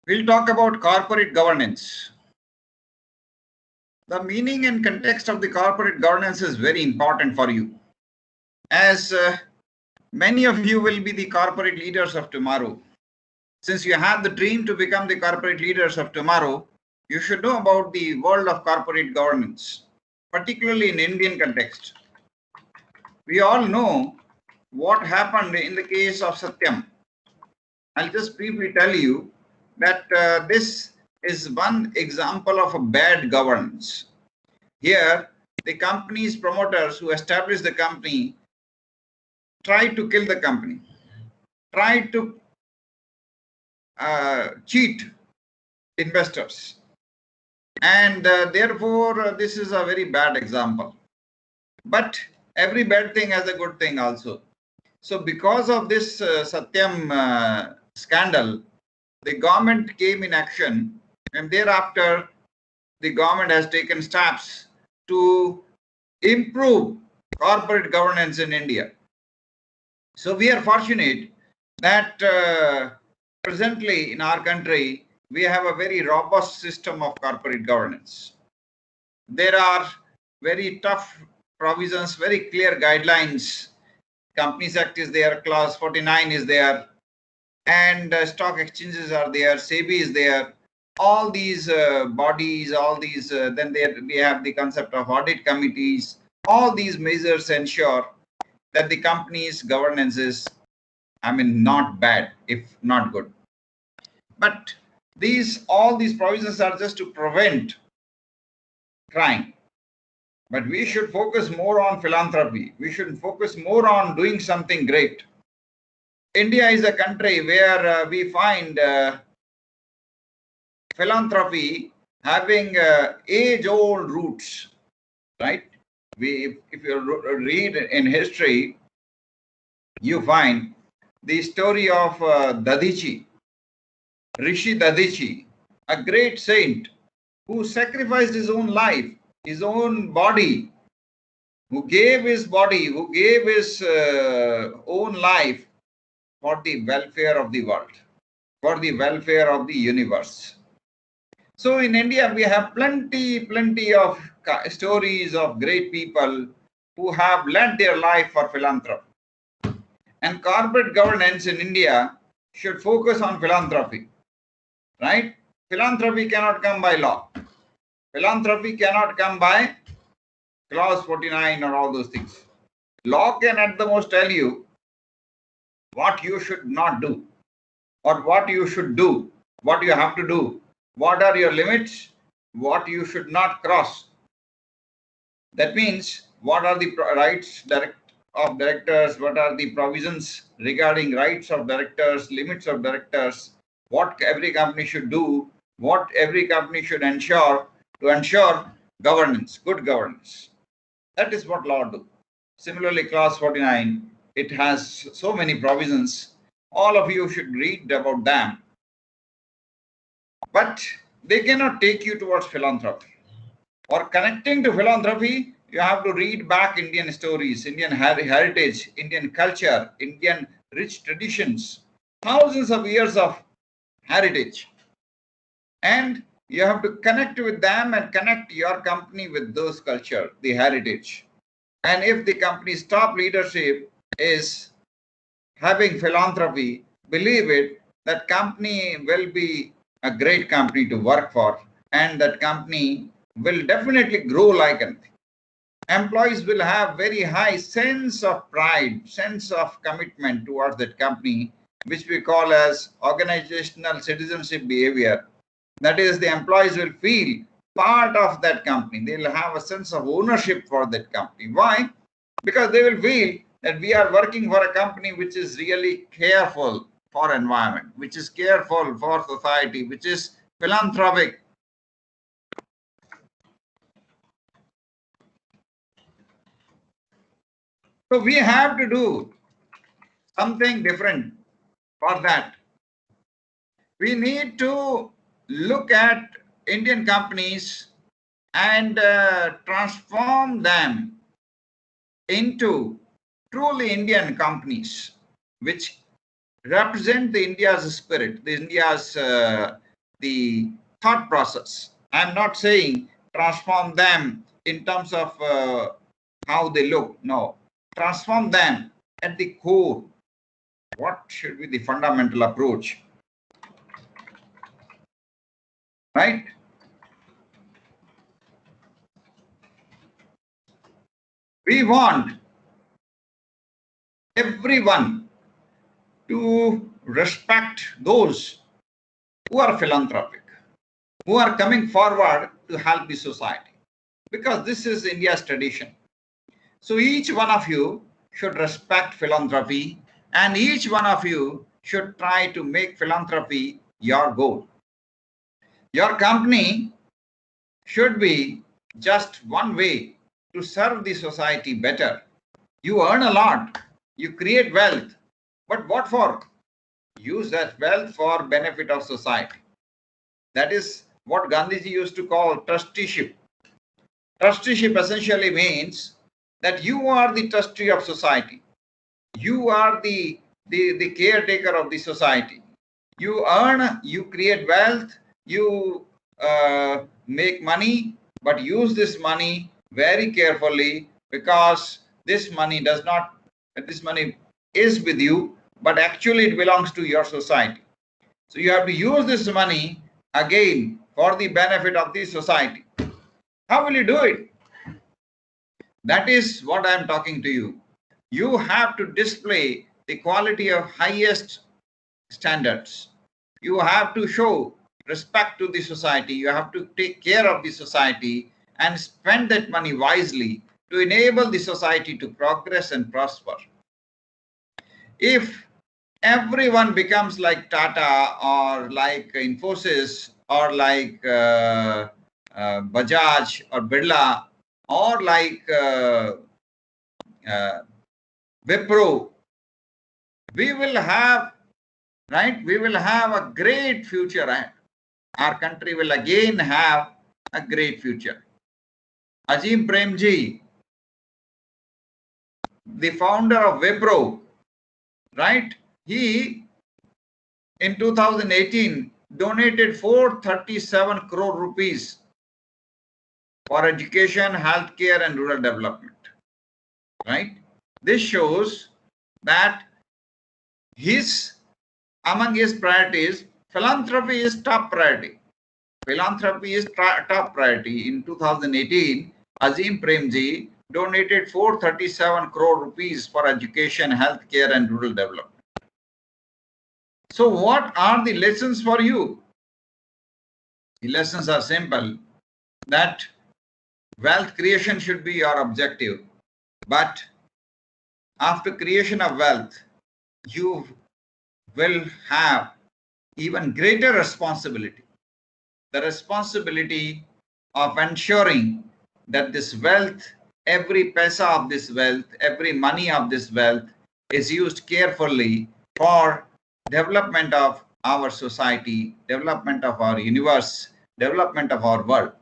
We'll talk about corporate governance. The meaning and context of the corporate governance is very important for you, as many of you will be the corporate leaders of tomorrow. Since you have the dream to become the corporate leaders of tomorrow, you should know about the world of corporate governance, particularly in Indian context. We all know what happened in the case of Satyam. I'll just briefly tell you that this is one example of a bad governance. Here, the company's promoters who established the company tried to kill the company, tried to cheat investors. And therefore, this is a very bad example. But every bad thing has a good thing also. So because of this Satyam scandal, the government came in action, and thereafter the government has taken steps to improve corporate governance in India. So we are fortunate that presently in our country, we have a very robust system of corporate governance. There are very tough provisions, very clear guidelines. Companies Act is there, Clause 49 is there, and stock exchanges are there, SEBI is there. All these bodies, all these, then we have the concept of audit committees. All these measures ensure that the company's governance is, not bad, if not good. But all these provisions are just to prevent crime. But we should focus more on philanthropy. We should focus more on doing something great. India is a country where we find philanthropy having age-old roots, right? If you read in history, you find the story of Dadichi, Rishi Dadichi, a great saint who sacrificed his own life, his own body, who gave his body, who gave his own life for the welfare of the world, for the welfare of the universe. So in India, we have plenty of stories of great people who have lent their life for philanthropy. And corporate governance in India should focus on philanthropy, right? Philanthropy cannot come by law. Philanthropy cannot come by Clause 49 or all those things. Law can at the most tell you what you should not do, or what you should do, what you have to do, what are your limits, what you should not cross. That means what are the rights of directors, what are the provisions regarding rights of directors, limits of directors, what every company should do, what every company should ensure to ensure governance, good governance. That is what law do. Similarly, Clause 49, it has so many provisions. All of you should read about them. But they cannot take you towards philanthropy. Or connecting to philanthropy, you have to read back Indian stories, Indian heritage, Indian culture, Indian rich traditions, thousands of years of heritage. And you have to connect with them and connect your company with those culture, the heritage. And if the company's top leadership is having philanthropy, believe it, that company will be a great company to work for, and that company will definitely grow like anything. Employees will have very high sense of pride, sense of commitment towards that company, which we call as organizational citizenship behavior. That is, the employees will feel part of that company. They will have a sense of ownership for that company. Why? Because they will feel that we are working for a company which is really careful for environment, which is careful for society, which is philanthropic. So we have to do something different for that. We need to look at Indian companies and transform them into truly Indian companies, which represent the India's spirit, the India's the thought process. I'm not saying transform them in terms of how they look. No, transform them at the core. What should be the fundamental approach? Right? We want everyone to respect those who are philanthropic, who are coming forward to help the society, because this is India's tradition. So each one of you should respect philanthropy, and each one of you should try to make philanthropy your goal. Your company should be just one way to serve the society better. You earn a lot, you create wealth, but what for? Use that wealth for benefit of society. That is what Gandhiji used to call trusteeship. Trusteeship essentially means that you are the trustee of society. You are the caretaker of the society. You earn, you create wealth, you make money, but use this money very carefully, because this money is with you, but actually it belongs to your society. So you have to use this money again for the benefit of the society. How will you do it? That is what I am talking to you. You have to display the quality of highest standards. You have to show respect to the society. You have to take care of the society and spend that money wisely to enable the society to progress and prosper. If everyone becomes like Tata or like Infosys or like Bajaj or Birla or like Wipro, we will have a great future ahead. Our country will again have a great future. Azim Premji, the founder of Wipro, right? He in 2018 donated 437 crore rupees for education, healthcare, and rural development. Right? This shows that among his priorities, philanthropy is top priority. Philanthropy is top priority. In 2018, Azim Premji donated 437 crore rupees for education, healthcare, and rural development. So what are the lessons for you? The lessons are simple, that wealth creation should be your objective. But after creation of wealth, you will have even greater responsibility. The responsibility of ensuring that this wealth, every paisa of this wealth, every money of this wealth is used carefully for development of our society, development of our universe, development of our world.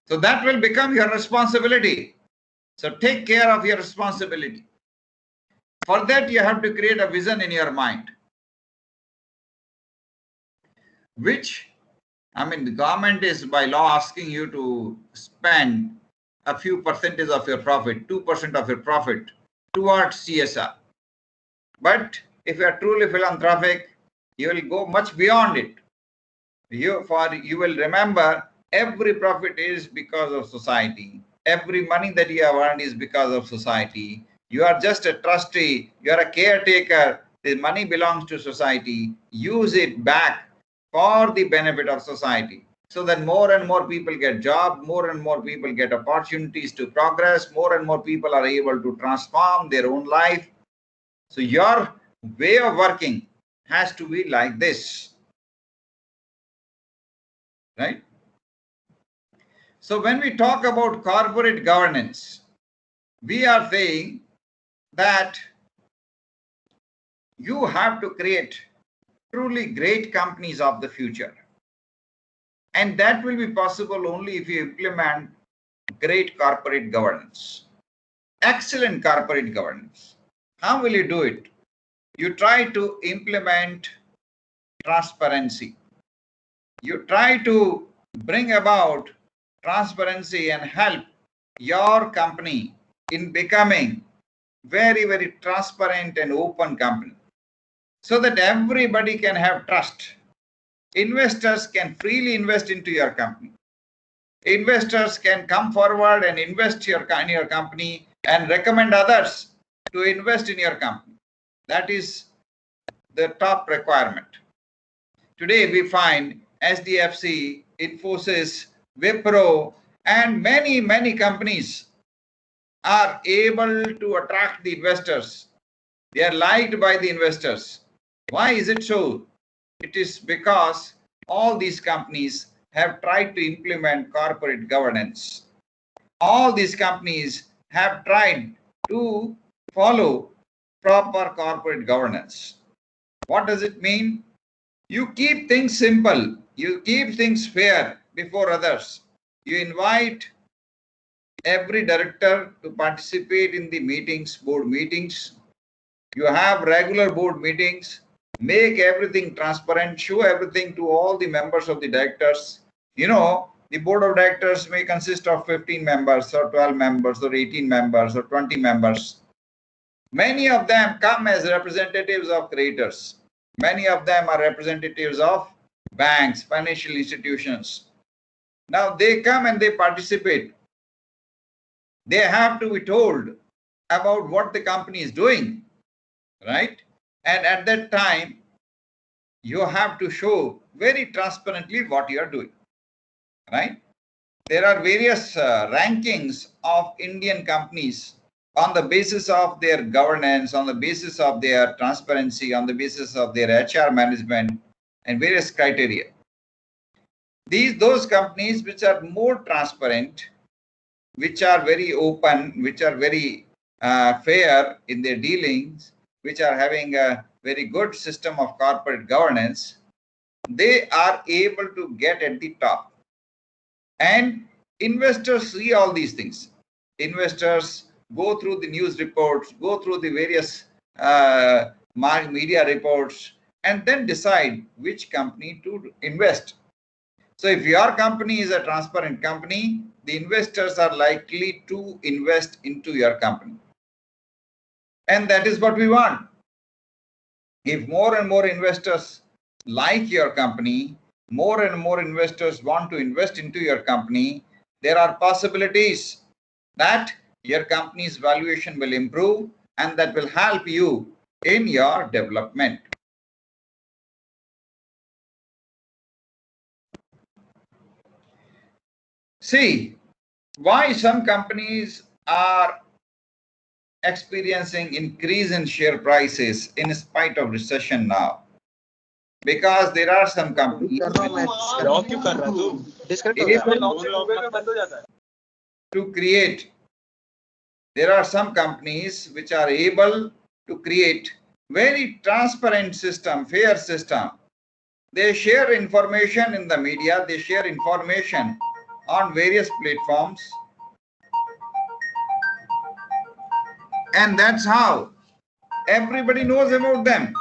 So that will become your responsibility. So take care of your responsibility. For that, you have to create a vision in your mind, which, the government is by law asking you to spend a few percentage of your profit, 2% of your profit towards CSR. But if you are truly philanthropic, you will go much beyond it. You will remember every profit is because of society. Every money that you have earned is because of society. You are just a trustee. You are a caretaker. The money belongs to society. Use it back for the benefit of society, so that more and more people get jobs, more and more people get opportunities to progress, more and more people are able to transform their own life. So your way of working has to be like this, right? So when we talk about corporate governance, we are saying that you have to create truly great companies of the future. And that will be possible only if you implement great corporate governance, excellent corporate governance. How will you do it? You try to implement transparency. you try to bring about transparency and help your company in becoming very, very transparent and open company, so that everybody can have trust. Investors can freely invest into your company. Investors can come forward and invest in your company and recommend others to invest in your company. That is the top requirement. Today we find SDFC, Infosys, Wipro, and many companies are able to attract the investors. They are liked by the investors. Why is it so? It is because all these companies have tried to implement corporate governance. All these companies have tried to follow proper corporate governance. What does it mean? You keep things simple. You keep things fair before others. You invite every director to participate in the meetings, board meetings. You have regular board meetings. Make everything transparent. Show everything to all the members of the directors. You know, the board of directors may consist of 15 members or 12 members or 18 members or 20 members. Many of them come as representatives of creators. Many of them are representatives of banks, financial institutions. Now they come and they participate. They have to be told about what the company is doing, right? And at that time, you have to show very transparently what you are doing, right? There are various rankings of Indian companies on the basis of their governance, on the basis of their transparency, on the basis of their HR management, and various criteria. Those companies which are more transparent, which are very open, which are very fair in their dealings, which are having a very good system of corporate governance, they are able to get at the top. And investors see all these things. Investors go through the news reports, go through the various media reports, and then decide which company to invest. So if your company is a transparent company, the investors are likely to invest into your company. And that is what we want. If more and more investors like your company, more and more investors want to invest into your company, there are possibilities that your company's valuation will improve, and that will help you in your development. See, why some companies are experiencing increase in share prices in spite of recession now? Because there are some companies to create. There are some companies which are able to create very transparent system, fair system. They share information in the media, they share information on various platforms, and that's how everybody knows about them.